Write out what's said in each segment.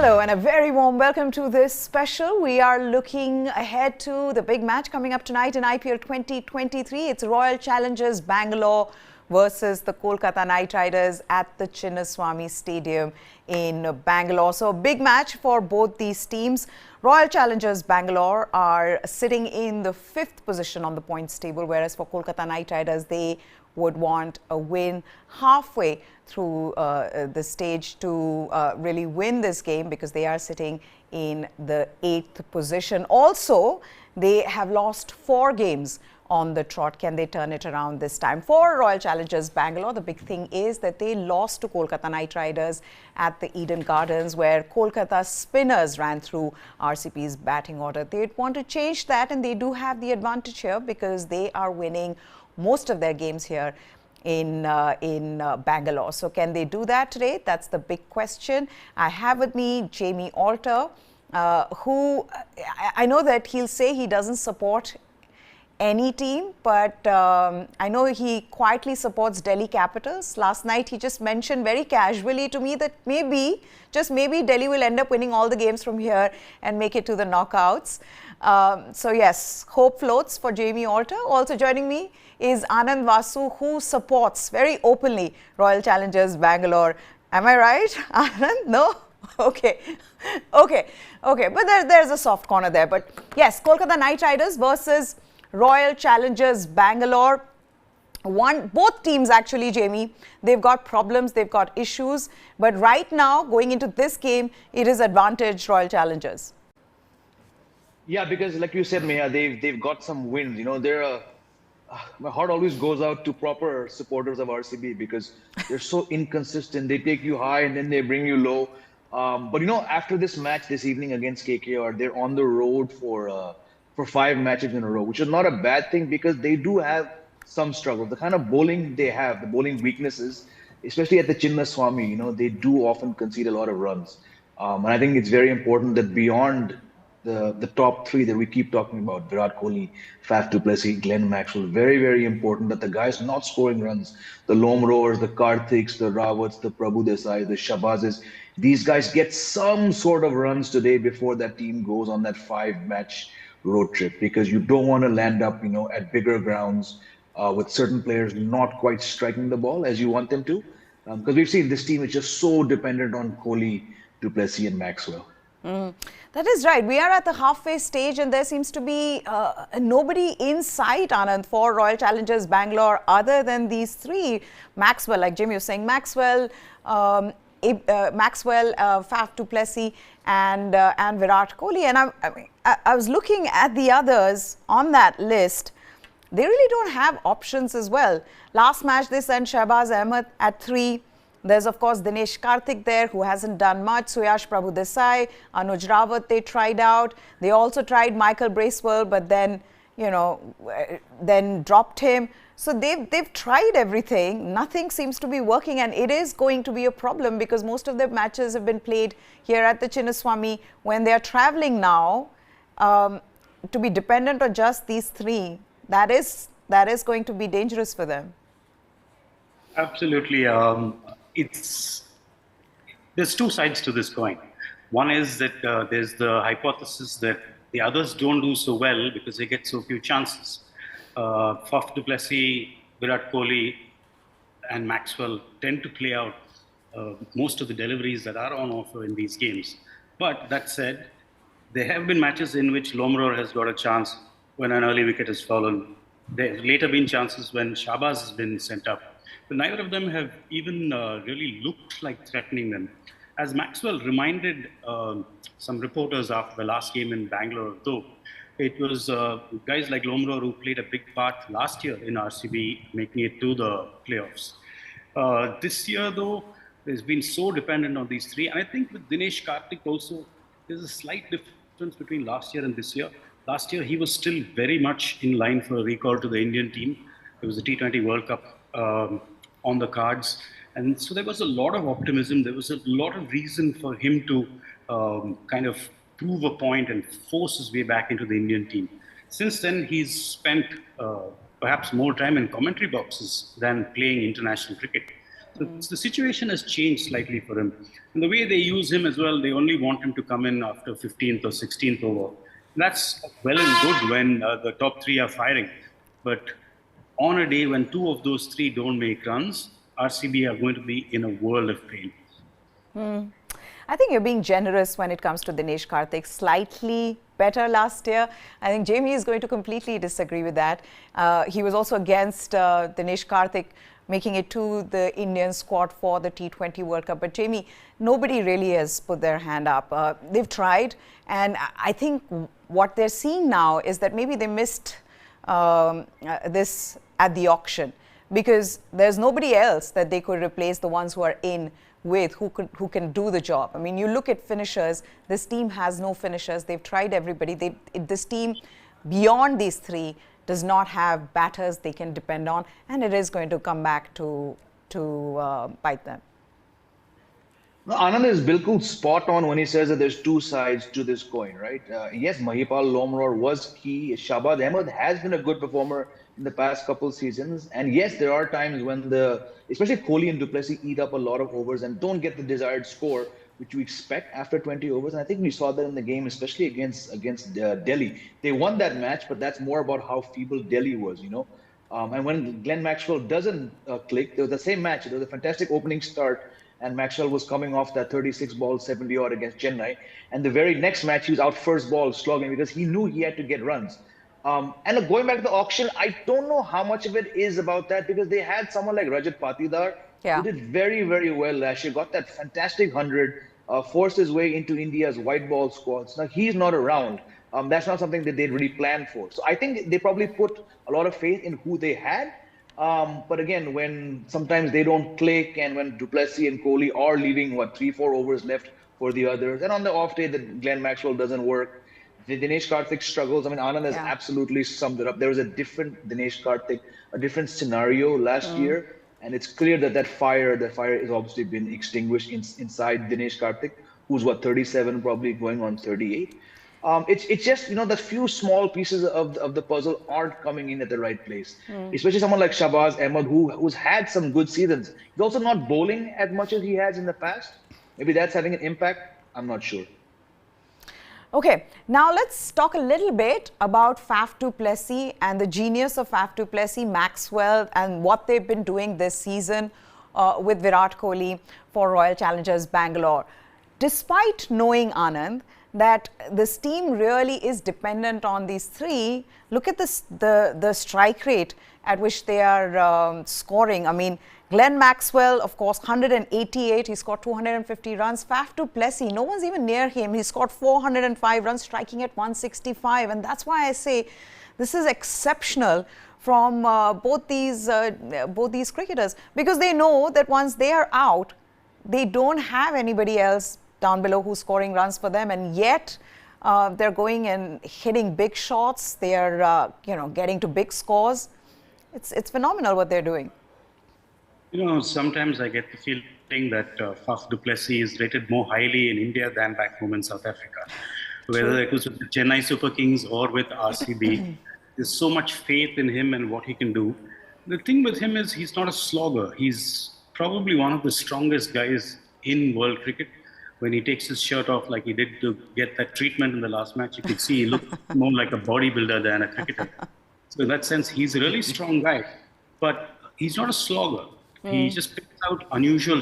Hello and a very warm welcome to this special. We are looking ahead to the big match coming up tonight in IPL 2023. It's Royal Challengers Bangalore versus the Kolkata Knight Riders at the Chinnaswamy Stadium in Bangalore. So a big match for both these teams. Royal Challengers Bangalore are sitting in the 5th position on the points table, whereas for Kolkata Knight Riders, they would want a win halfway through the stage to really win this game, because they are sitting in the 8th position. Also, they have lost 4 games on the trot. Can they turn it around this time? For Royal Challengers Bangalore, the big thing is that they lost to Kolkata Knight Riders at the Eden Gardens, where Kolkata spinners ran through RCB's batting order. They want to change that, and they do have the advantage here because they are winning most of their games here in Bangalore. So can they do that today? That's the big question. I have with me Jamie Alter, who I know that he'll say he doesn't support any team, but I know he quietly supports Delhi Capitals. Last night he just mentioned very casually to me that maybe, just maybe, Delhi will end up winning all the games from here and make it to the knockouts. So yes, hope floats for Jamie Alter. Also joining me is Anand Vasu, who supports very openly Royal Challengers Bangalore. Am I right, Anand? No? Okay. But there's a soft corner there. But yes, Kolkata Knight Riders versus Royal Challengers Bangalore. Both teams actually, Jamie, they've got problems, they've got issues. But right now, going into this game, it is advantage Royal Challengers. Yeah, because like you said, Meha, they've got some wins. You know, my heart always goes out to proper supporters of RCB because they're so inconsistent. They take you high and then they bring you low. But you know, after this match this evening against KKR, they're on the road for 5 matches in a row, which is not a bad thing because they do have some struggle. The kind of bowling they have, the bowling weaknesses, especially at the Chinnaswamy, you know, they do often concede a lot of runs. And I think it's very important that beyond the top 3 that we keep talking about, Virat Kohli, Faf du Plessis, Glenn Maxwell, very, very important that the guys not scoring runs, the Lomrowers, the Karthiks, the Rawats, the Prabhu Desai, the Shabazes, these guys get some sort of runs today before that team goes on that 5-match road trip, because you don't want to land up, you know, at bigger grounds with certain players not quite striking the ball as you want them to. Because we've seen this team is just so dependent on Kohli, du Plessis and Maxwell. That is right. We are at the halfway stage and there seems to be nobody in sight, Anand, for Royal Challengers Bangalore other than these 3. Maxwell, like Jimmy was saying, Maxwell, Faf du Plessis and Virat Kohli. And I was looking at the others on that list. They really don't have options as well. Last match they sent Shahbaz Ahmed at 3. There's, of course, Dinesh Karthik there, who hasn't done much. Suyash Prabhu Desai, Anuj Rawat, they tried out. They also tried Michael Bracewell, but then, you know, then dropped him. So they've tried everything. Nothing seems to be working, and it is going to be a problem because most of their matches have been played here at the Chinnaswamy. When they are traveling now, to be dependent on just these 3, that is going to be dangerous for them. Absolutely. There's 2 sides to this coin. One is that there's the hypothesis that the others don't do so well because they get so few chances. Faf du Plessis, Virat Kohli and Maxwell tend to play out most of the deliveries that are on offer in these games. But that said, there have been matches in which Lomrower has got a chance when an early wicket has fallen. There have later been chances when Shahbaz has been sent up. But neither of them have even really looked like threatening them. As Maxwell reminded some reporters after the last game in Bangalore, though, it was guys like Lomrower who played a big part last year in RCB, making it to the playoffs. This year, though, there's been so dependent on these 3. And I think with Dinesh Karthik also, there's a slight difference between last year and this year. Last year, he was still very much in line for a recall to the Indian team. It was the T20 World Cup on the cards. And so there was a lot of optimism. There was a lot of reason for him to kind of prove a point and force his way back into the Indian team. Since then, he's spent perhaps more time in commentary boxes than playing international cricket. So the situation has changed slightly for him. And the way they use him as well, they only want him to come in after 15th or 16th over. That's well and good when the top three are firing. But on a day when two of those three don't make runs, RCB are going to be in a world of pain. I think you're being generous when it comes to Dinesh Karthik. Slightly better last year. I think Jamie is going to completely disagree with that. He was also against Dinesh Karthik making it to the Indian squad for the T20 World Cup. But Jamie, nobody really has put their hand up. They've tried, and I think what they're seeing now is that maybe they missed this at the auction, because there's nobody else that they could replace the ones who are in with who can do the job. I mean, you look at finishers, this team has no finishers. They've tried everybody. This team, beyond these three, does not have batters they can depend on, and it is going to come back to bite them. No, Anand is bilkul spot on when he says that there's two sides to this coin, right? Yes, Mahipal Lomror was key. Shahbaz Ahmed has been a good performer in the past couple seasons. And yes, there are times when especially Kohli and du Plessis eat up a lot of overs and don't get the desired score, which you expect after 20 overs. And I think we saw that in the game, especially against Delhi. They won that match, but that's more about how feeble Delhi was, and when Glenn Maxwell doesn't click, there was the same match. There was a fantastic opening start, and Maxwell was coming off that 36 ball, 70 odd against Chennai. And the very next match, he was out first ball slogging because he knew he had to get runs. And going back to the auction, I don't know how much of it is about that, because they had someone like Rajat Patidar who did very, very well last year, got that fantastic 100, forced his way into India's white ball squads. Now, he's not around. That's not something that they'd really planned for. So I think they probably put a lot of faith in who they had. But again, when sometimes they don't click, and when du Plessis and Kohli are leaving, 3-4 overs left for the others, and on the off day that Glenn Maxwell doesn't work, the Dinesh Karthik struggles. I mean, Anand has absolutely summed it up. There was a different Dinesh Karthik, a different scenario last year, and it's clear that fire has obviously been extinguished inside Dinesh Karthik, who's 37, probably going on 38. It's just, the few small pieces of the puzzle aren't coming in at the right place. Especially someone like Shahbaz Ahmed, who's had some good seasons. He's also not bowling as much as he has in the past. Maybe that's having an impact. I'm not sure. Okay, now let's talk a little bit about Faf du Plessis and the genius of Faf du Plessis, Maxwell, and what they've been doing this season with Virat Kohli for Royal Challengers Bangalore. Despite knowing, Anand, that this team really is dependent on these three, look at the strike rate at which they are scoring. I mean, Glenn Maxwell, of course, 188. He scored 250 runs. Faf du Plessis, no one's even near him. He scored 405 runs, striking at 165. And that's why I say this is exceptional from both these cricketers, because they know that once they are out, they don't have anybody else down below who's scoring runs for them, and yet they're going and hitting big shots. They are, getting to big scores. It's phenomenal what they're doing. Sometimes I get the feeling that Faf du Plessis is rated more highly in India than back home in South Africa. Whether it was with the Chennai Super Kings or with RCB, there's so much faith in him and what he can do. The thing with him is he's not a slogger. He's probably one of the strongest guys in world cricket. When he takes his shirt off like he did to get that treatment in the last match, you could see he looked more like a bodybuilder than a cricketer. So in that sense, he's a really strong guy. But he's not a slogger. He just picks out unusual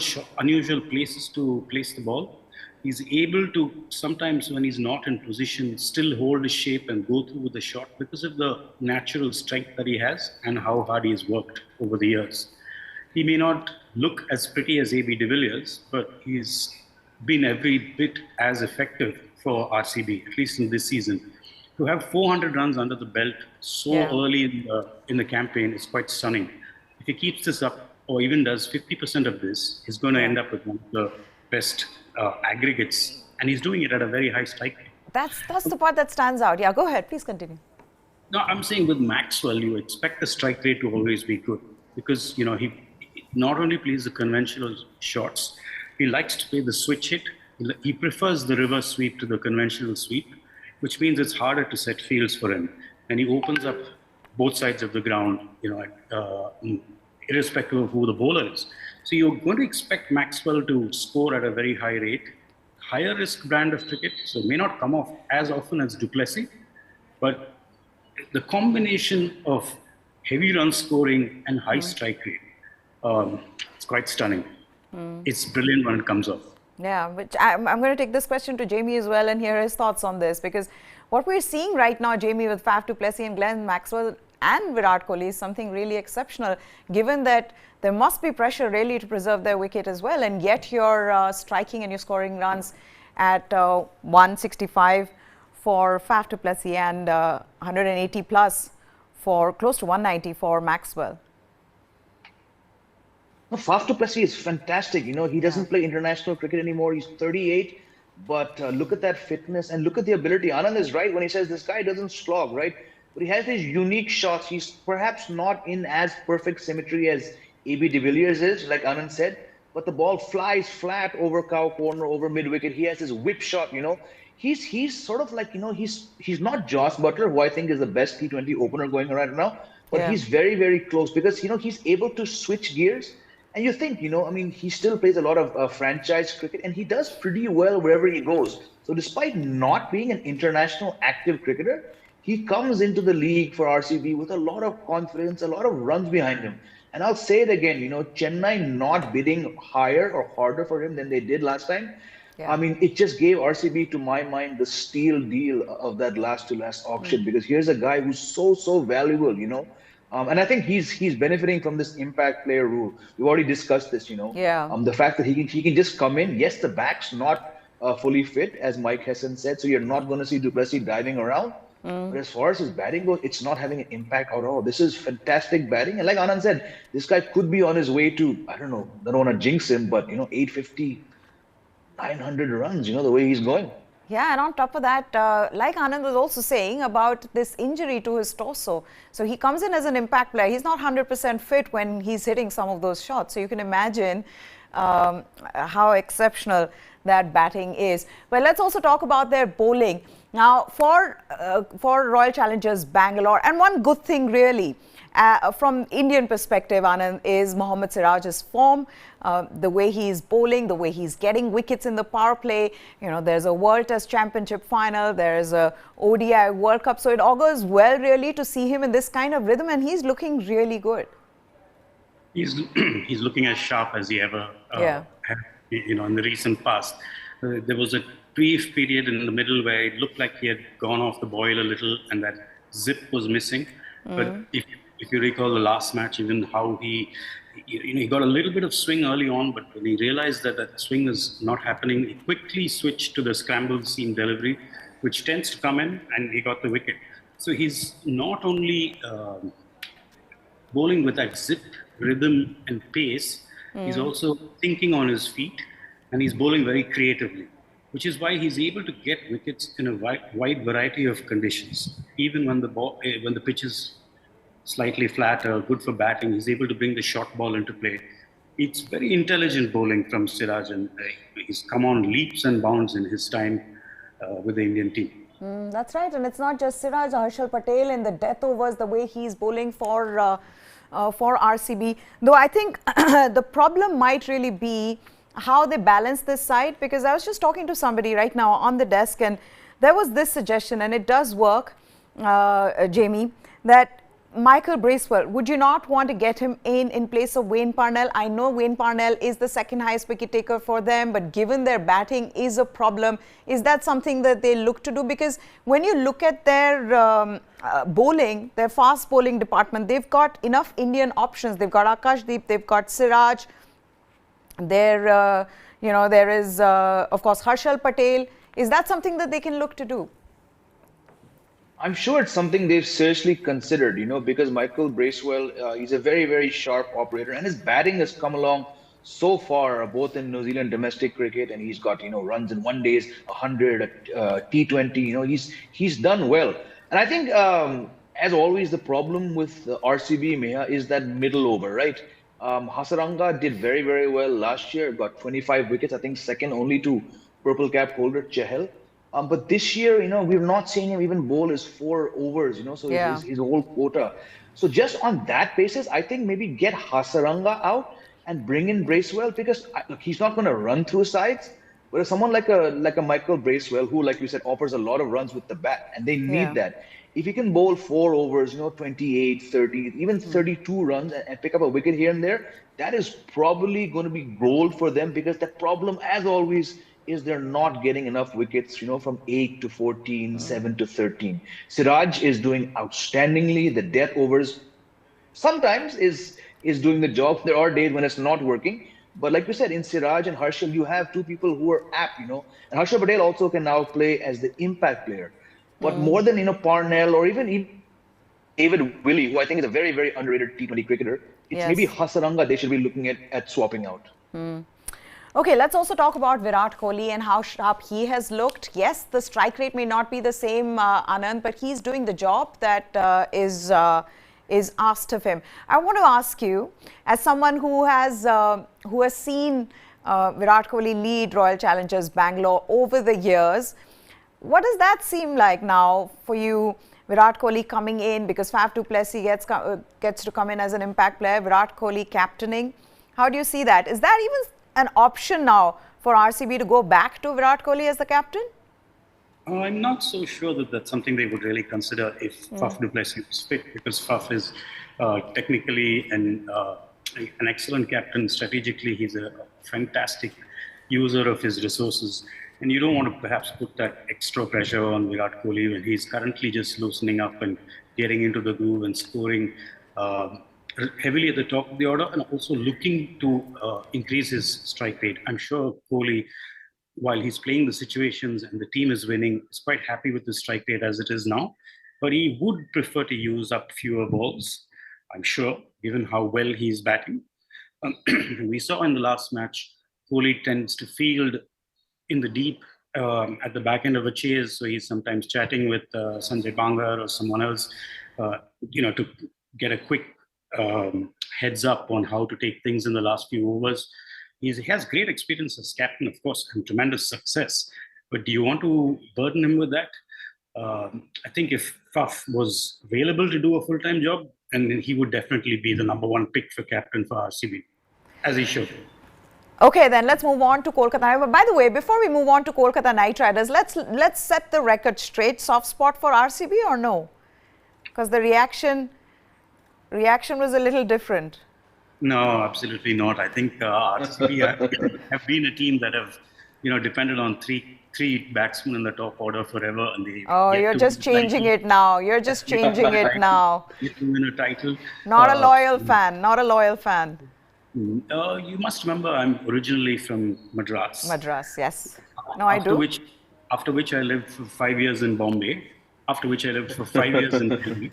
places to place the ball. He's able to, sometimes when he's not in position, still hold his shape and go through with the shot because of the natural strength that he has and how hard he has worked over the years. He may not look as pretty as A.B. de Villiers, but he's been every bit as effective for RCB, at least in this season. To have 400 runs under the belt so early in the campaign is quite stunning. If he keeps this up, or even does 50% of this, he's going to end up with one of the best aggregates, and he's doing it at a very high strike rate. That's the part that stands out. Yeah, go ahead, please continue. No, I'm saying with Maxwell, you expect the strike rate to always be good, because he not only plays the conventional shots, he likes to play the switch hit. He prefers the reverse sweep to the conventional sweep, which means it's harder to set fields for him, and he opens up both sides of the ground, irrespective of who the bowler is. So you're going to expect Maxwell to score at a very high rate, higher risk brand of cricket, so may not come off as often as du Plessis, but the combination of heavy run scoring and high strike rate, it's quite stunning. It's brilliant when it comes off. Yeah, which I'm going to take this question to Jamie as well and hear his thoughts on this, because what we're seeing right now, Jamie, with Faf du Plessis and Glenn Maxwell and Virat Kohli is something really exceptional, given that there must be pressure really to preserve their wicket as well, and yet you're striking and you're scoring runs at 165 for Faf du Plessis and 180 plus for close to 190 for Maxwell. No, Faf du Plessis is fantastic. He doesn't play international cricket anymore. He's 38, but look at that fitness and look at the ability. Anand is right when he says this guy doesn't slog, right? But he has these unique shots. He's perhaps not in as perfect symmetry as AB de Villiers is, like Anand said, but the ball flies flat over cow corner, over mid wicket. He has his whip shot. He's sort of like he's not Joss Butler, who I think is the best T20 opener going right now, but he's very, very close because he's able to switch gears. And you think, he still plays a lot of franchise cricket and he does pretty well wherever he goes. So despite not being an international active cricketer, he comes into the league for RCB with a lot of confidence, a lot of runs behind him. And I'll say it again, Chennai not bidding higher or harder for him than they did last time. Yeah. It just gave RCB, to my mind, the steal deal of that last to last auction, because here's a guy who's so valuable, and I think he's benefiting from this impact player rule. We've already discussed this, the fact that he can just come in. Yes, the back's not fully fit, as Mike Hesson said, so you're not going to see du Plessis diving around. But as far as his batting goes, it's not having an impact at all. This is fantastic batting. And like Anand said, this guy could be on his way to, I don't want to jinx him, but 850, 900 runs, the way he's going. Yeah, and on top of that, like Anand was also saying about this injury to his torso. So he comes in as an impact player. He's not 100% fit when he's hitting some of those shots. So you can imagine how exceptional that batting is. But let's also talk about their bowling. Now, for Royal Challengers Bangalore, and one good thing really, from Indian perspective, Anand, is Mohammad Siraj's form, the way he's bowling, the way he's getting wickets in the power play. There's a World Test Championship final, there's a ODI World Cup, so it augurs well really to see him in this kind of rhythm, and he's looking really good. He's looking as sharp as he ever had, in the recent past. There was a brief period in the middle where it looked like he had gone off the boil a little and that zip was missing. But if you recall the last match, even how he got a little bit of swing early on, but when he realized that that swing is not happening, he quickly switched to the scramble seam delivery, which tends to come in, and he got the wicket. So he's not only bowling with that zip, rhythm and pace, he's also thinking on his feet, and he's bowling very creatively, which is why he's able to get wickets in a wide variety of conditions. Even when the pitch is slightly flat or good for batting, he's able to bring the short ball into play. It's very intelligent bowling from Siraj, and he's come on leaps and bounds in his time with the Indian team. That's right, and it's not just Siraj, Harshal Patel in the death overs, the way he's bowling for RCB. Though I think the problem might really be how they balance this side, because I was just talking to somebody right now on the desk, and there was this suggestion, and it does work, Jamie, that Michael Bracewell, would you not want to get him in place of Wayne Parnell? I know Wayne Parnell is the second highest wicket taker for them, but given their batting is a problem, is that something that they look to do? Because when you look at their bowling, their fast bowling department, they've got enough Indian options. They've got Akashdeep, they've got Siraj, there is of course Harshal Patel. Is that something that they can look to do? I'm sure it's something they've seriously considered, because Michael Bracewell, he's a very, very sharp operator, and his batting has come along so far, both in New Zealand domestic cricket, and he's got, runs in one days, 100, T20, he's done well. And I think, as always, the problem with RCB, Meha, is that middle over, right? Hasaranga did very, very well last year, got 25 wickets, I think second only to purple cap holder Chahal. But this year, we've not seen him even bowl his 4 overs, so his whole quota. So just on that basis, I think maybe get Hasaranga out and bring in Bracewell, because look, he's not going to run through sides. But if someone like a Michael Bracewell, who, like you said, offers a lot of runs with the bat, and they need Yeah. that. If he can bowl 4 overs, 28, 30, even 32 runs, and pick up a wicket here and there, that is probably going to be gold for them, because the problem, as always, is they're not getting enough wickets, from 8 to 14, 7 to 13. Siraj is doing outstandingly. The death overs sometimes is doing the job. There are days when it's not working. But like you said, in Siraj and Harshal, you have two people who are apt. And Harshal Patel also can now play as the impact player. But more than, Parnell or even David Willey, who I think is a very, very underrated T20 cricketer, it's maybe Yes. Hasaranga they should be looking at swapping out. Okay, let's also talk about Virat Kohli and how sharp he has looked. Yes, the strike rate may not be the same, Anand, but he's doing the job that is asked of him. I want to ask you, as someone who has seen Virat Kohli lead Royal Challengers Bangalore over the years, what does that seem like now for you? Virat Kohli coming in, because Faf du Plessis gets to come in as an impact player. Virat Kohli captaining. How do you see that? Is that even an option now for RCB to go back to Virat Kohli as the captain? I'm not so sure that that's something they would really consider if Faf du Plessis was fit, because Faf is technically an excellent captain. Strategically, he's a fantastic user of his resources. And you don't want to perhaps put that extra pressure on Virat Kohli when he's currently just loosening up and getting into the groove and scoring heavily at the top of the order, and also looking to increase his strike rate. I'm sure Kohli, while he's playing the situations and the team is winning, is quite happy with the strike rate as it is now. But he would prefer to use up fewer balls, I'm sure, given how well he's batting. We saw in the last match, Kohli tends to field in the deep at the back end of a chase. So he's sometimes chatting with Sanjay Bangar or someone else, to get a quick heads up on how to take things in the last few overs. He has great experience as captain, of course, and tremendous success. But do you want to burden him with that? I think if Faf was available to do a full-time job, and he would definitely be the number one pick for captain for RCB, as he should. Okay, then let's move on to Kolkata. By the way, before we move on to Kolkata Knight Riders, let's set the record straight. Soft spot for RCB or no? Because the reaction was a little different. No, absolutely not. I think RCB have been a team that have, depended on three batsmen in the top order forever, and they. Oh, you're just changing it now. You're just changing it now. Yet to win a title. Not a loyal fan. Not a loyal fan. You must remember, I'm originally from Madras. Madras, yes. No, I do. After which I lived for 5 years in Bombay. After which I lived for 5 years in Delhi.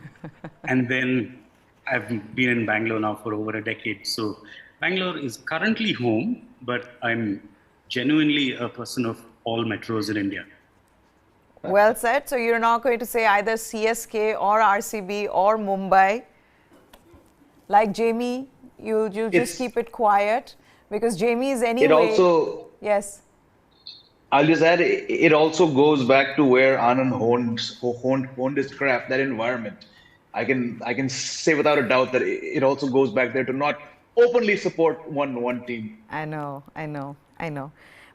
And then I've been in Bangalore now for over a decade. So Bangalore is currently home, but I'm genuinely a person of all metros in India. Well said. So you're not going to say either CSK or RCB or Mumbai. Like Jamie, you just keep it quiet, because Jamie is anyway. It also. Yes. I'll just add, it also goes back to where Anand honed his craft, that environment. I can say without a doubt that it also goes back there to not openly support one team. I know.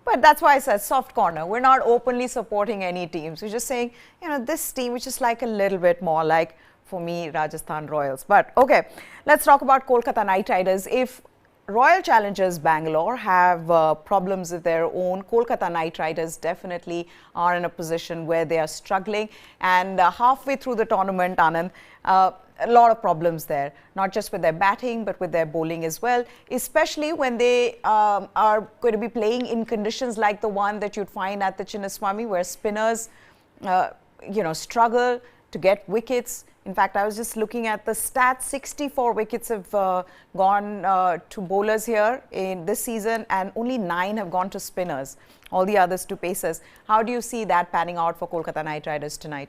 But that's why I said soft corner. We're not openly supporting any teams. We're just saying, this team is just like a little bit more like, for me, Rajasthan Royals. But okay, let's talk about Kolkata Knight Riders. If Royal Challengers Bangalore have problems of their own, Kolkata Knight Riders definitely are in a position where they are struggling. And halfway through the tournament, Anand, a lot of problems there, not just with their batting, but with their bowling as well, especially when they are going to be playing in conditions like the one that you'd find at the Chinnaswamy, where spinners, struggle to get wickets. In fact, I was just looking at the stats. 64 wickets have gone to bowlers here in this season, and only 9 have gone to spinners, all the others to pacers. How do you see that panning out for Kolkata Knight Riders tonight?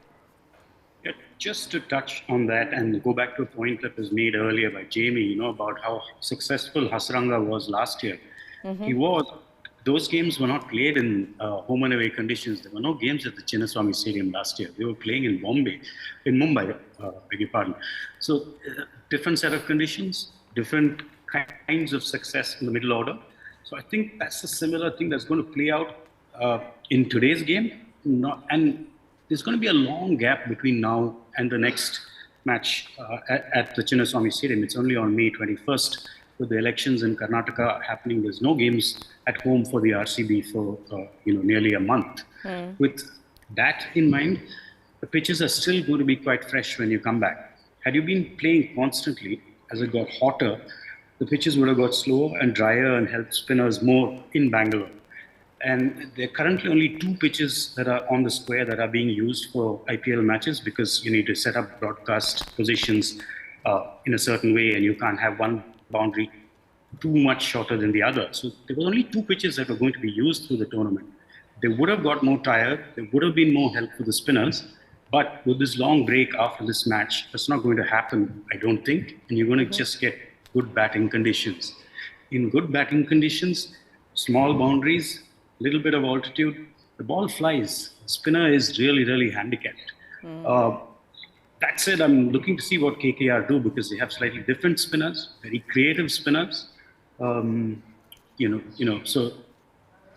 Yeah, just to touch on that and go back to a point that was made earlier by Jamie, about how successful Hasaranga was last year. He was. Those games were not played in home and away conditions. There were no games at the Chinnaswamy Stadium last year. They were playing in Mumbai, beg your pardon. So different set of conditions, different kinds of success in the middle order. So I think that's a similar thing that's going to play out in today's game. And there's going to be a long gap between now and the next match at the Chinnaswamy Stadium. It's only on May 21st. With the elections in Karnataka happening, there's no games at home for the RCB for nearly a month. With that in mind, the pitches are still going to be quite fresh when you come back. Had you been playing constantly, as it got hotter, the pitches would have got slower and drier and helped spinners more in Bangalore. And there are currently only 2 pitches that are on the square that are being used for IPL matches, because you need to set up broadcast positions in a certain way, and you can't have one boundary too much shorter than the other. So there were only 2 pitches that were going to be used through the tournament. They would have got more tired, there would have been more help for the spinners, but with this long break after this match, that's not going to happen, I don't think, and you're going to just get good batting conditions. In good batting conditions, small boundaries, little bit of altitude, the ball flies. The spinner is really, really handicapped. That said, I'm looking to see what KKR do, because they have slightly different spinners, very creative spinners. So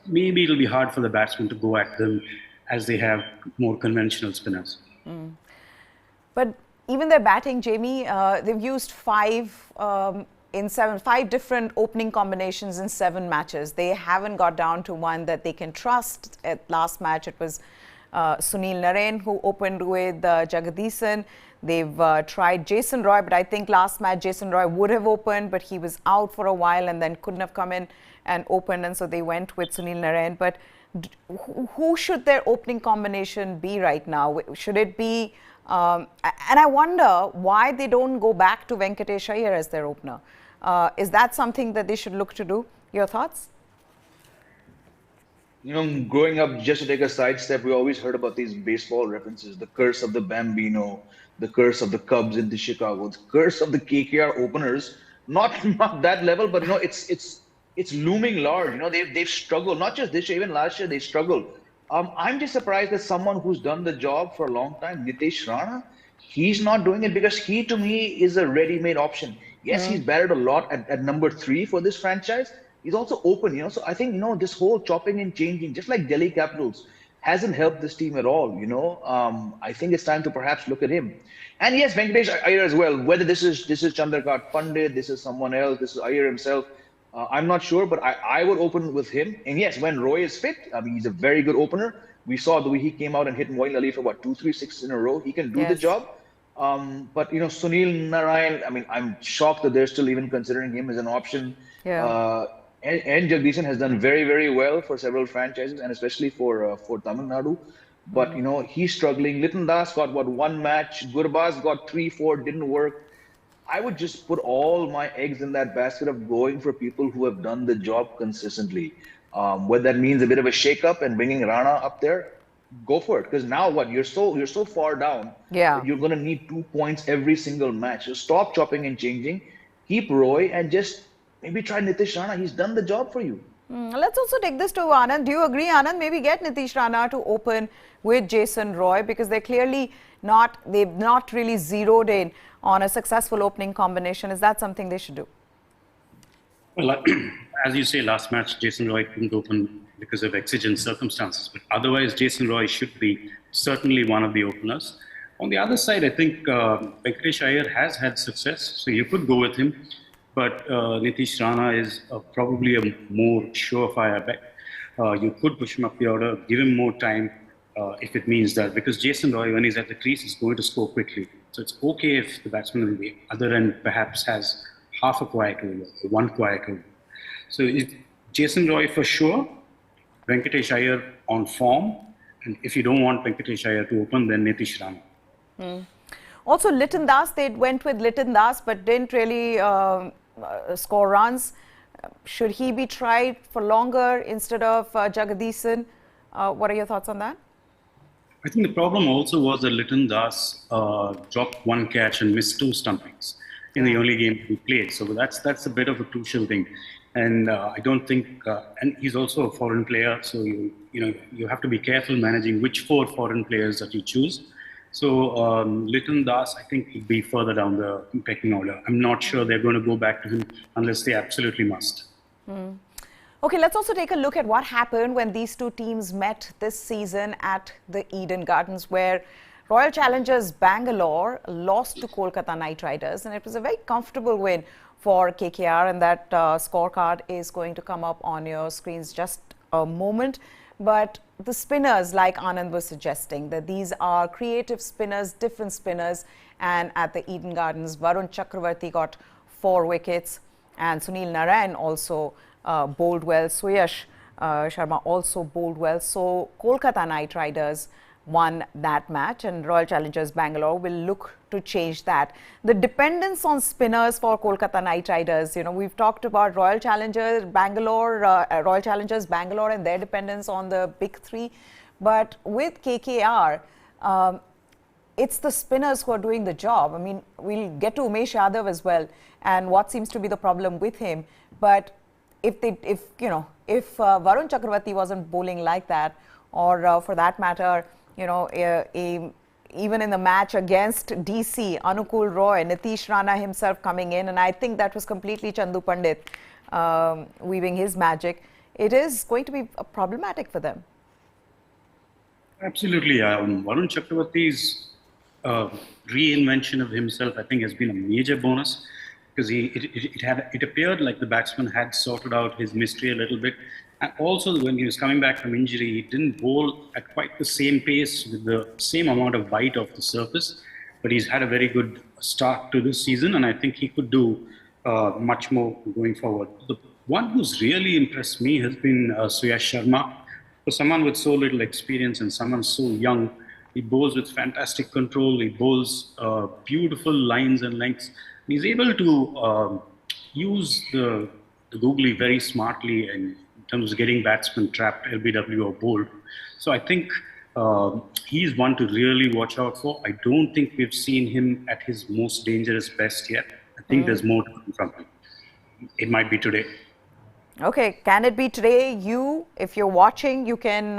maybe it'll be hard for the batsmen to go at them as they have more conventional spinners. But even their batting, Jamie, they've used 5 different opening combinations in 7 matches. They haven't got down to one that they can trust. At last match, it was Sunil Narine who opened with Jagadisan. They've tried Jason Roy, but I think last match Jason Roy would have opened, but he was out for a while and then couldn't have come in and opened, and so they went with Sunil Narine. But who should their opening combination be right now? Should it be, and I wonder why they don't go back to Venkatesh Iyer as their opener. Is that something that they should look to do? Your thoughts? Growing up, just to take a sidestep, we always heard about these baseball references: the curse of the Bambino, the curse of the Cubs into Chicago, the curse of the KKR openers. Not that level, but it's looming large. They've struggled. Not just this year, even last year they struggled. I'm just surprised that someone who's done the job for a long time, Nitish Rana, he's not doing it, because he, to me, is a ready-made option. Yes, he's batted a lot at number 3 for this franchise. He's also open, so I think, this whole chopping and changing, just like Delhi Capitals, hasn't helped this team at all, I think it's time to perhaps look at him. And yes, Venkatesh Iyer as well. Whether this is Chandrakant Pandit, this is someone else, this is Iyer himself, I'm not sure, but I would open with him. And yes, when Roy is fit, he's a very good opener. We saw the way he came out and hit Moeen Ali for 2-3 sixes in a row. He can do the job. But Sunil Narine, I'm shocked that they're still even considering him as an option. And Jagadisan has done very, very well for several franchises, and especially for Tamil Nadu. But he's struggling. Liton Das got 1 match. Gurbaz got 3-4, didn't work. I would just put all my eggs in that basket of going for people who have done the job consistently. Whether that means a bit of a shake-up and bringing Rana up there, go for it. Because now what? You're so far down. That you're going to need 2 points every single match. So stop chopping and changing. Keep Roy and just maybe try Nitish Rana. He's done the job for you. Let's also take this to Anand. Do you agree, Anand? Maybe get Nitish Rana to open with Jason Roy, because they've not really zeroed in on a successful opening combination. Is that something they should do? Well, as you say, last match, Jason Roy couldn't open because of exigent circumstances. But otherwise, Jason Roy should be certainly one of the openers. On the other side, I think Venkatesh Iyer has had success, so you could go with him. But Nitish Rana is probably a more surefire bet. You could push him up the order, give him more time if it means that. Because Jason Roy, when he's at the crease, is going to score quickly. So it's okay if the batsman on the other end perhaps has half a quiet over, or 1 quiet over. So Jason Roy for sure, Venkatesh Iyer on form, and if you don't want Venkatesh Iyer to open, then Nitish Rana. Also, Liton Das, they went with Liton Das but didn't really score runs. Should he be tried for longer instead of Jagadisan? What are your thoughts on that? I think the problem also was that Liton Das dropped 1 catch and missed 2 stumpings in the only game he played. So that's a bit of a crucial thing. And I don't think, and he's also a foreign player, so you have to be careful managing which 4 foreign players that you choose. So Liton Das, I think, will be further down the pecking order. I'm not sure they're going to go back to him unless they absolutely must. Okay, let's also take a look at what happened when these two teams met this season at the Eden Gardens, where Royal Challengers Bangalore lost to Kolkata Knight Riders, and it was a very comfortable win for KKR, and that scorecard is going to come up on your screens just a moment. But the spinners, like Anand was suggesting, that these are creative spinners, different spinners, and at the Eden Gardens, Varun Chakravarti got 4 wickets, and Sunil Narayan also bowled well. Suyash Sharma also bowled well. So Kolkata Knight Riders won that match, and Royal Challengers Bangalore will look to change that. The dependence on spinners for Kolkata Knight Riders, you know, we've talked about Royal Challengers Bangalore and their dependence on the big three, but with KKR, it's the spinners who are doing the job. I mean, we'll get to Umesh Yadav as well, and what seems to be the problem with him. But if Varun Chakravarti wasn't bowling like that, or for that matter, you know, even in the match against DC, Anukul Roy, Nitish Rana himself coming in, and I think that was completely Chandu Pandit weaving his magic, it is going to be problematic for them. Absolutely. Varun Chakravarti's reinvention of himself, I think, has been a major bonus, because it appeared like the batsman had sorted out his mystery a little bit. And also, when he was coming back from injury, he didn't bowl at quite the same pace with the same amount of bite off the surface. But he's had a very good start to this season, and I think he could do much more going forward. The one who's really impressed me has been Suyash Sharma. For someone with so little experience and someone so young, he bowls with fantastic control. He bowls beautiful lines and lengths. He's able to use the googly very smartly in terms of getting batsmen trapped, LBW or bowled. So I think he's one to really watch out for. I don't think we've seen him at his most dangerous best yet. I think there's more to come from him. It might be today. Okay, can it be today? If you're watching, you can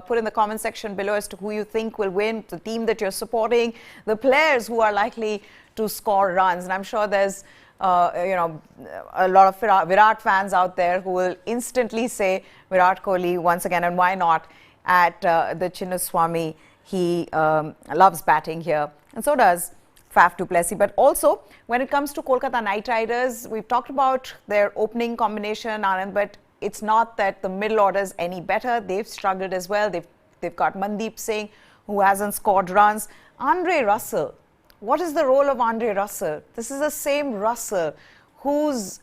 put in the comment section below as to who you think will win, the team that you're supporting, the players who are likely to score runs. And I'm sure there's a lot of Virat fans out there who will instantly say Virat Kohli once again, and why not, at the Chinnaswamy. He loves batting here, and so does Faf du Plessis. But also, when it comes to Kolkata Knight Riders, we've talked about their opening combination, Anand, but it's not that the middle order is any better. They've struggled as well. They've got Mandeep Singh, who hasn't scored runs. Andre Russell. What is the role of Andre Russell? This is the same Russell whose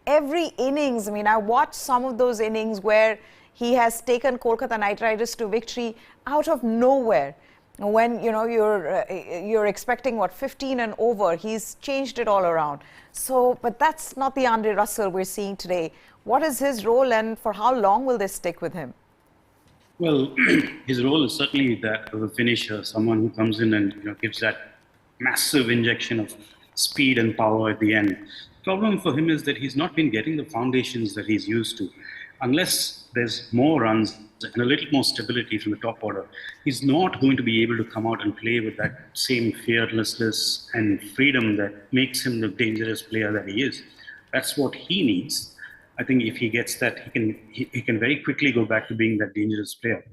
every innings, I mean, I watched some of those innings where he has taken Kolkata Knight Riders to victory out of nowhere. When, you know, you're expecting, 15 and over, he's changed it all around. So, but that's not the Andre Russell we're seeing today. What is his role, and for how long will they stick with him? Well, his role is certainly that of a finisher, someone who comes in and gives that massive injection of speed and power at the end. The problem for him is that he's not been getting the foundations that he's used to. Unless there's more runs and a little more stability from the top order, he's not going to be able to come out and play with that same fearlessness and freedom that makes him the dangerous player that he is. That's what he needs. I think if he gets that, he can very quickly go back to being that dangerous player.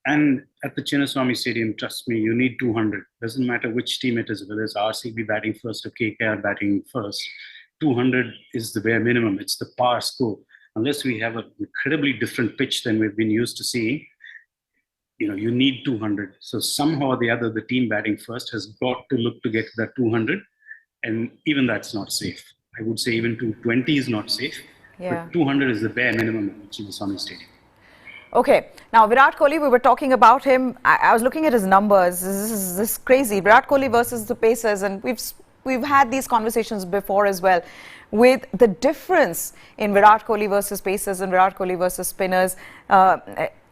And at the Chinnaswamy Stadium, trust me, you need 200. Doesn't matter which team it is, whether it's RCB batting first or KKR batting first. 200 is the bare minimum. It's the par score. Unless we have an incredibly different pitch than we've been used to seeing, you need 200. So somehow or the other, the team batting first has got to look to get to that 200. And even that's not safe. I would say even 220 is not safe. Yeah. But 200 is the bare minimum at Chinnaswamy Stadium. Okay, now Virat Kohli, we were talking about him. I was looking at his numbers. This is crazy. Virat Kohli versus the Pacers, and we've had these conversations before as well, with the difference in Virat Kohli versus Pacers and Virat Kohli versus spinners.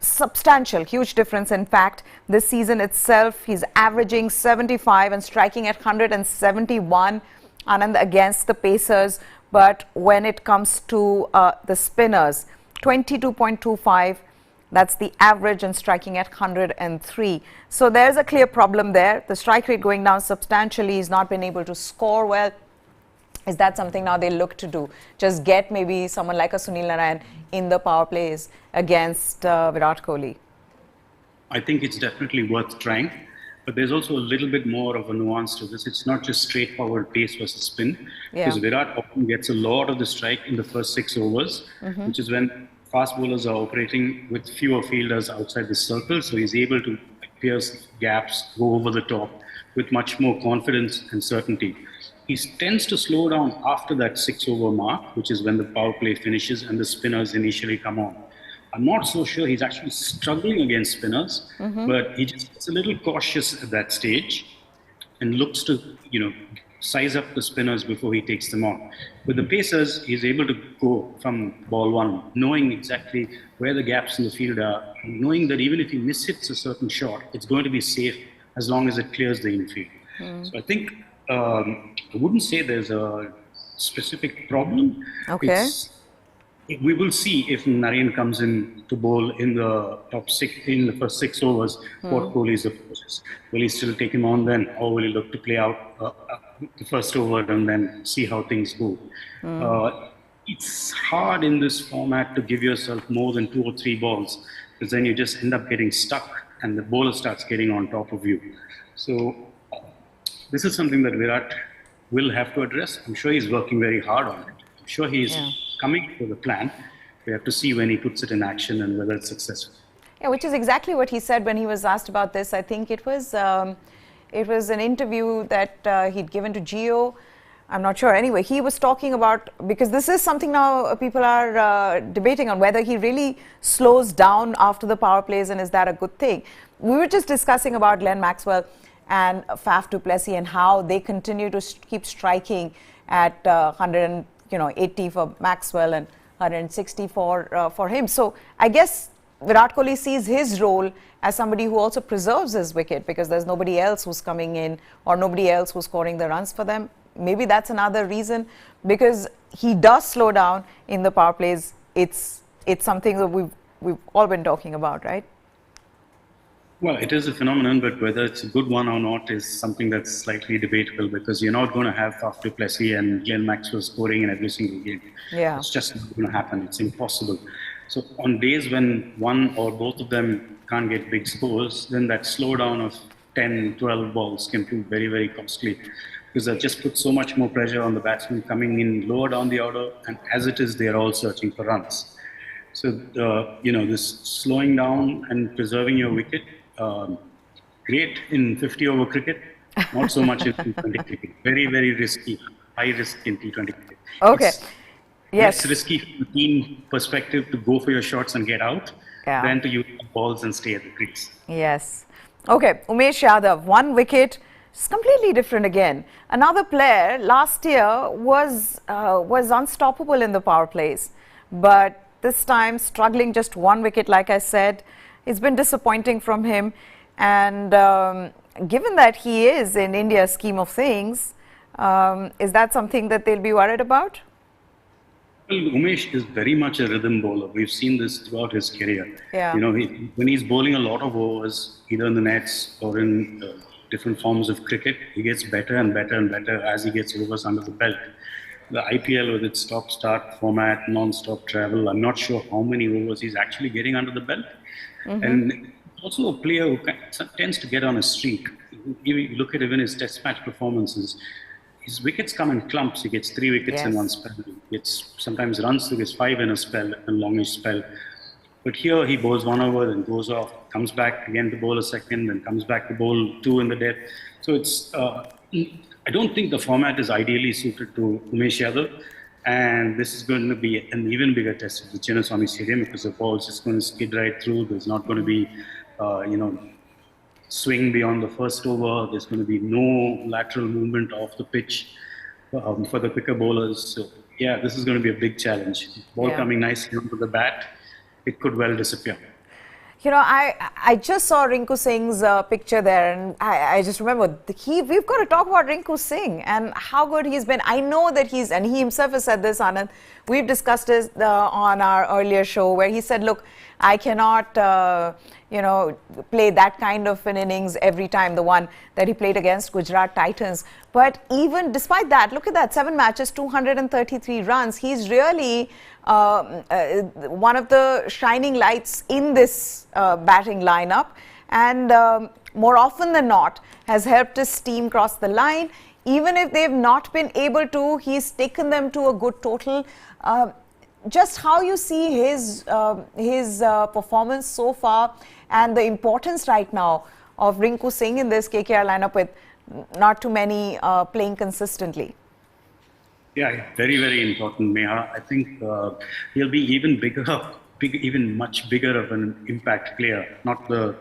Substantial, huge difference. In fact, this season itself, he's averaging 75 and striking at 171, Anand, against the Pacers. But when it comes to the spinners, 22.25. That's the average, and striking at 103. So there's a clear problem there. The strike rate going down substantially. He's not been able to score well. Is that something now they look to do? Just get maybe someone like a Sunil Narayan in the power plays against Virat Kohli? I think it's definitely worth trying, but there's also a little bit more of a nuance to this. It's not just straightforward pace versus spin, because Virat often gets a lot of the strike in the first 6 overs, which is when fast bowlers are operating with fewer fielders outside the circle, so he's able to pierce gaps, go over the top with much more confidence and certainty. He tends to slow down after that 6-over mark, which is when the power play finishes and the spinners initially come on. I'm not so sure he's actually struggling against spinners, but he just gets a little cautious at that stage and looks to, size up the spinners before he takes them on. With the pacers, he's able to go from ball one, knowing exactly where the gaps in the field are, knowing that even if he mishits a certain shot, it's going to be safe as long as it clears the infield. So I think I wouldn't say there's a specific problem. Okay. We will see if Narayan comes in to bowl in the top 6 in the first 6 overs. What Kohli's approach is. Will he still take him on then, or will he look to play out the first over and then see how things go? It's hard in this format to give yourself more than 2 or 3 balls, because then you just end up getting stuck and the bowler starts getting on top of you. So this is something that Virat will have to address. I'm sure he's working very hard on it. I'm sure he's coming to the plan. We have to see when he puts it in action and whether it's successful. Yeah, which is exactly what he said when he was asked about this. I think it was an interview that he'd given to Geo. I'm not sure. Anyway, he was talking about, because this is something now people are debating on, whether he really slows down after the power plays, and is that a good thing? We were just discussing about Glenn Maxwell and Faf du Plessis and how they continue to keep striking at 180 for Maxwell and 160 for him. So I guess Virat Kohli sees his role as somebody who also preserves his wicket, because there's nobody else who's coming in or nobody else who's scoring the runs for them. Maybe that's another reason, because he does slow down in the power plays. It's something that we've all been talking about, right? Well, it is a phenomenon, but whether it's a good one or not is something that's slightly debatable, because you're not going to have Faf du Plessis and Glenn Maxwell scoring in every single game. Yeah. It's just not going to happen. It's impossible. So on days when one or both of them can't get big scores, then that slowdown of 10, 12 balls can prove very, very costly, because that just puts so much more pressure on the batsmen coming in lower down the order, and as it is, they're all searching for runs. So, this slowing down and preserving your wicket, great in 50-over cricket, not so much in T20 cricket. Very, very risky, high risk in T20 cricket. Okay. Yes. It's risky from the team perspective to go for your shots and get out than to use balls and stay at the crease. Yes. Okay, Umesh Yadav, 1 wicket. It's completely different again. Another player last year was unstoppable in the power plays, but this time struggling, just 1 wicket, like I said. It's been disappointing from him, and given that he is in India's scheme of things, is that something that they'll be worried about? Well, Umesh is very much a rhythm bowler. We've seen this throughout his career. Yeah. When he's bowling a lot of overs, either in the nets or in different forms of cricket, he gets better and better and better as he gets overs under the belt. The IPL with its stop-start format, non-stop travel, I'm not sure how many overs he's actually getting under the belt. And also a player who tends to get on a streak. You look at even his test match performances, his wickets come in clumps. He gets 3 wickets in one spell. He gets sometimes runs to his 5 in a spell, a longish spell. But here he bowls 1 over, then goes off, comes back again to bowl a second, then comes back to bowl 2 in the death. So it's I don't think the format is ideally suited to Umesh Yadav. And this is going to be an even bigger test of the Chinnaswamy Stadium, because the ball is just going to skid right through. There's not going to be, swing beyond the first over. There's going to be no lateral movement off the pitch for the quicker bowlers. So, yeah, this is going to be a big challenge. Ball coming nicely onto the bat, it could well disappear. You know, I just saw Rinku Singh's picture there, and I just remember we've got to talk about Rinku Singh and how good he's been. I know that and he himself has said this, Anand. We've discussed this on our earlier show where he said, look, I cannot, play that kind of an innings every time, the one that he played against Gujarat Titans. But even despite that, look at that, 7 matches, 233 runs. He's really one of the shining lights in this batting lineup, and more often than not has helped his team cross the line. Even if they've not been able to, he's taken them to a good total. Just how you see his performance so far, and the importance right now of Rinku Singh in this KKR lineup with not too many playing consistently. Yeah, very, very important, Meha. I think he'll be even much bigger of an impact player, not the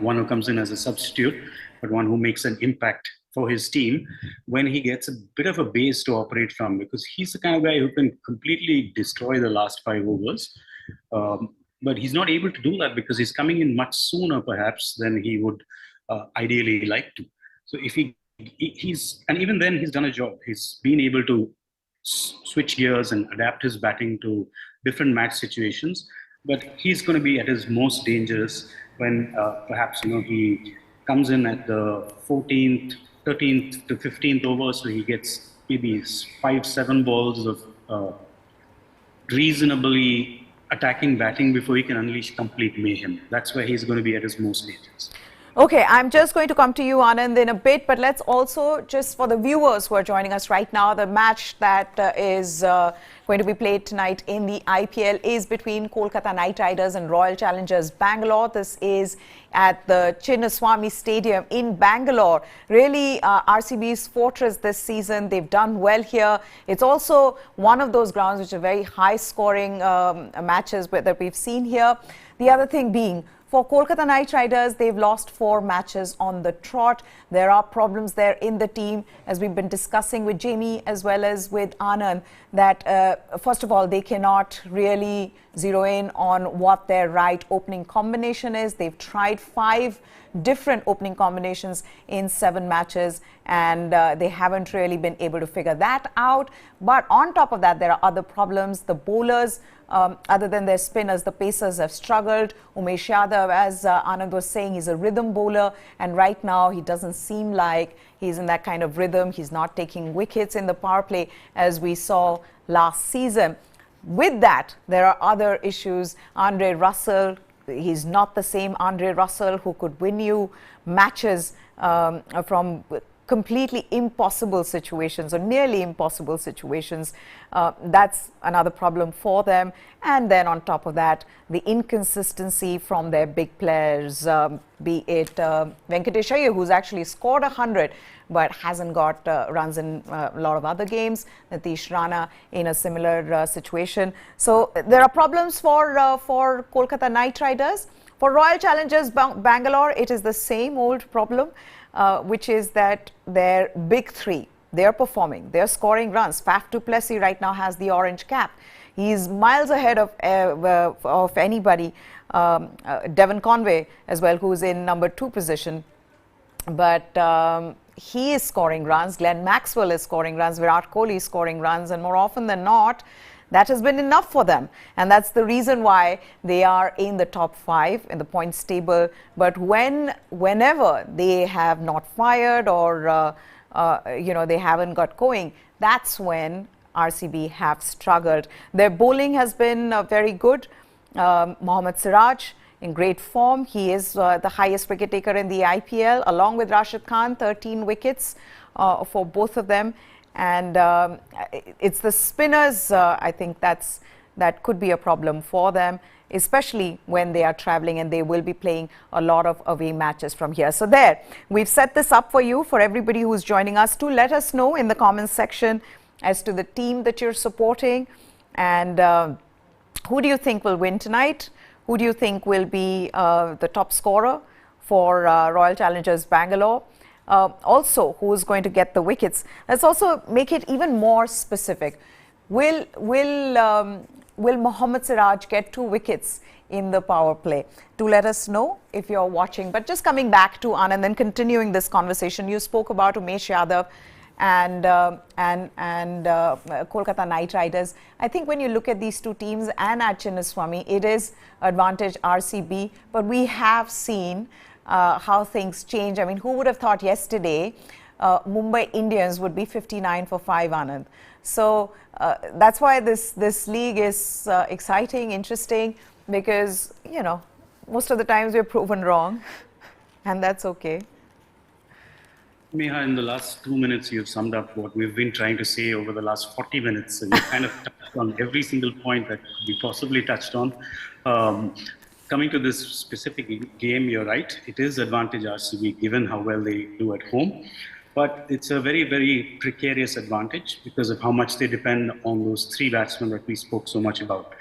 one who comes in as a substitute, but one who makes an impact for his team when he gets a bit of a base to operate from, because he's the kind of guy who can completely destroy the last 5 overs. But he's not able to do that because he's coming in much sooner, perhaps, than he would ideally like to. So if and even then he's done a job. He's been able to switch gears and adapt his batting to different match situations. But he's going to be at his most dangerous when perhaps he comes in at the 14th, 13th to 15th over, so he gets maybe 5-7 balls of reasonably attacking batting before he can unleash complete mayhem. That's where he's going to be at his most dangerous. Okay, I'm just going to come to you, Anand, in a bit, but let's also, just for the viewers who are joining us right now, the match that is going to be played tonight in the IPL is between Kolkata Knight Riders and Royal Challengers Bangalore. This is at the Chinnaswamy Stadium in Bangalore. Really, RCB's fortress this season. They've done well here. It's also one of those grounds which are very high-scoring matches that we've seen here. The other thing being, for Kolkata Knight Riders, they've lost 4 matches on the trot. There are problems there in the team, as we've been discussing with Jamie as well as with Anand, that first of all, they cannot really zero in on what their right opening combination is. They've tried 5 different opening combinations in 7 matches, and they haven't really been able to figure that out. But on top of that, there are other problems. The bowlers, other than their spinners, the pacers have struggled. Umesh Yadav, as Anand was saying, he's a rhythm bowler, and right now he doesn't seem like he's in that kind of rhythm. He's not taking wickets in the power play as we saw last season. With that, there are other issues. Andre Russell, he's not the same Andre Russell who could win you matches from completely impossible situations or nearly impossible situations. That's another problem for them. And then on top of that, the inconsistency from their big players, be it Venkatesh Iyer, who's actually scored 100 but hasn't got runs in a lot of other games. Nitish Rana in a similar situation. So there are problems for Kolkata Knight Riders. For Royal Challengers Bangalore, it is the same old problem, which is that their big 3, they're performing, they're scoring runs. Faf du Plessis right now has the orange cap. He's miles ahead of anybody. Devon Conway as well, who's in number 2 position. But he is scoring runs. Glenn Maxwell is scoring runs. Virat Kohli is scoring runs. And more often than not, that has been enough for them. And that's the reason why they are in the top 5 in the points table. But whenever they have not fired or, they haven't got going, that's when RCB have struggled. Their bowling has been very good. Mohammad Siraj in great form. He is the highest wicket taker in the IPL, along with Rashid Khan, 13 wickets for both of them. And it's the spinners, I think that could be a problem for them, especially when they are traveling and they will be playing a lot of away matches from here. So there, we've set this up for you, for everybody who's joining us, to let us know in the comments section as to the team that you're supporting, and who do you think will win tonight? Who do you think will be the top scorer for Royal Challengers Bangalore? Also, who is going to get the wickets? Let's also make it even more specific. Will will Mohammad Siraj get 2 wickets in the power play? Do let us know if you're watching. But just coming back to Anand and continuing this conversation, you spoke about Umesh Yadav and Kolkata Knight Riders. I think when you look at these two teams and at Chinnaswamy, it is advantage RCB. But we have seen how things change. I mean, who would have thought yesterday Mumbai Indians would be 59 for 5, Anand? So that's why this league is exciting, interesting, because, you know, most of the times we're proven wrong, and that's okay. Meha, in the last 2 minutes, you've summed up what we've been trying to say over the last 40 minutes. And you kind of touched on every single point that we possibly touched on. Coming to this specific game, you're right. It is advantage RCB given how well they do at home. But it's a very, very precarious advantage because of how much they depend on those 3 batsmen that we spoke so much about.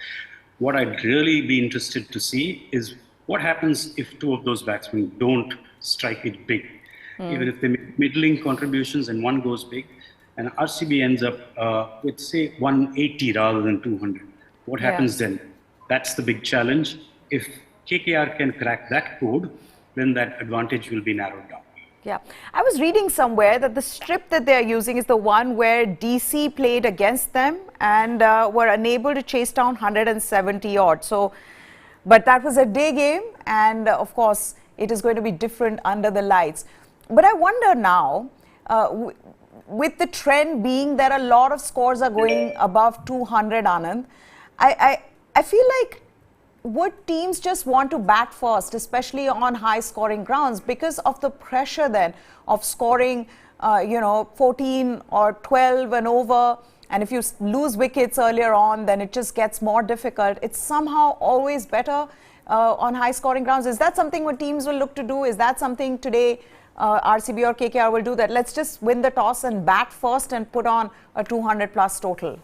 What I'd really be interested to see is what happens if 2 of those batsmen don't strike it big. Even if they make middling contributions and one goes big, and RCB ends up with, say, 180 rather than 200. What happens then? That's the big challenge. If KKR can crack that code, then that advantage will be narrowed down. Yeah, I was reading somewhere that the strip that they are using is the one where DC played against them and were unable to chase down 170 odd. So, but that was a day game, and of course, it is going to be different under the lights. But I wonder now, with the trend being that a lot of scores are going above 200, Anand, I feel like would teams just want to bat first, especially on high-scoring grounds, because of the pressure then of scoring, 14 or 12 and over, and if you lose wickets earlier on, then it just gets more difficult. It's somehow always better on high-scoring grounds. Is that something what teams will look to do? Is that something today RCB or KKR will do, that let's just win the toss and bat first and put on a 200 plus total?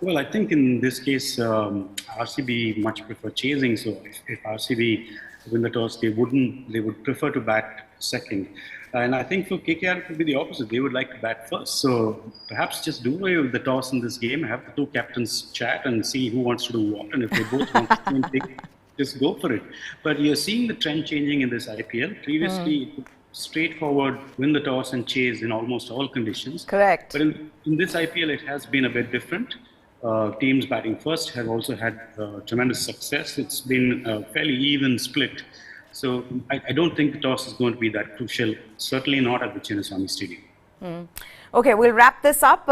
Well, I think in this case, RCB much prefer chasing. So if RCB win the toss, they would prefer to bat second. And I think for KKR, it would be the opposite. They would like to bat first. So perhaps just do away with the toss in this game, have the 2 captains chat and see who wants to do what. And if they both want to take, just go for it. But you're seeing the trend changing in this IPL. Previously, straightforward, win the toss and chase in almost all conditions. Correct. But in this IPL, it has been a bit different. Teams batting first have also had tremendous success. It's been a fairly even split. So I don't think the toss is going to be that crucial, certainly not at the Chinnaswamy Stadium. Okay, we'll wrap this up.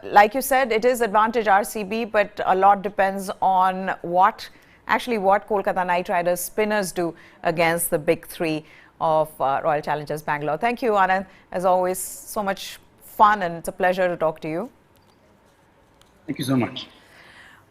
Like you said, it is advantage RCB, but a lot depends on what Kolkata Knight Riders spinners do against the big 3 of Royal Challengers Bangalore. Thank you, Anand. As always, so much fun, and it's a pleasure to talk to you. Thank you so much.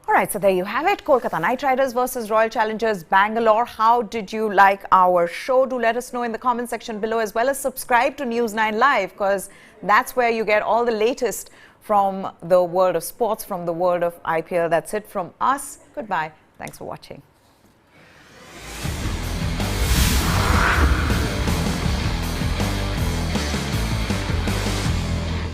All right, so there you have it. Kolkata Knight Riders versus Royal Challengers Bangalore. How did you like our show? Do let us know in the comment section below, as well as subscribe to News9 Live, because that's where you get all the latest from the world of sports, from the world of IPL. That's it from us. Goodbye. Thanks for watching.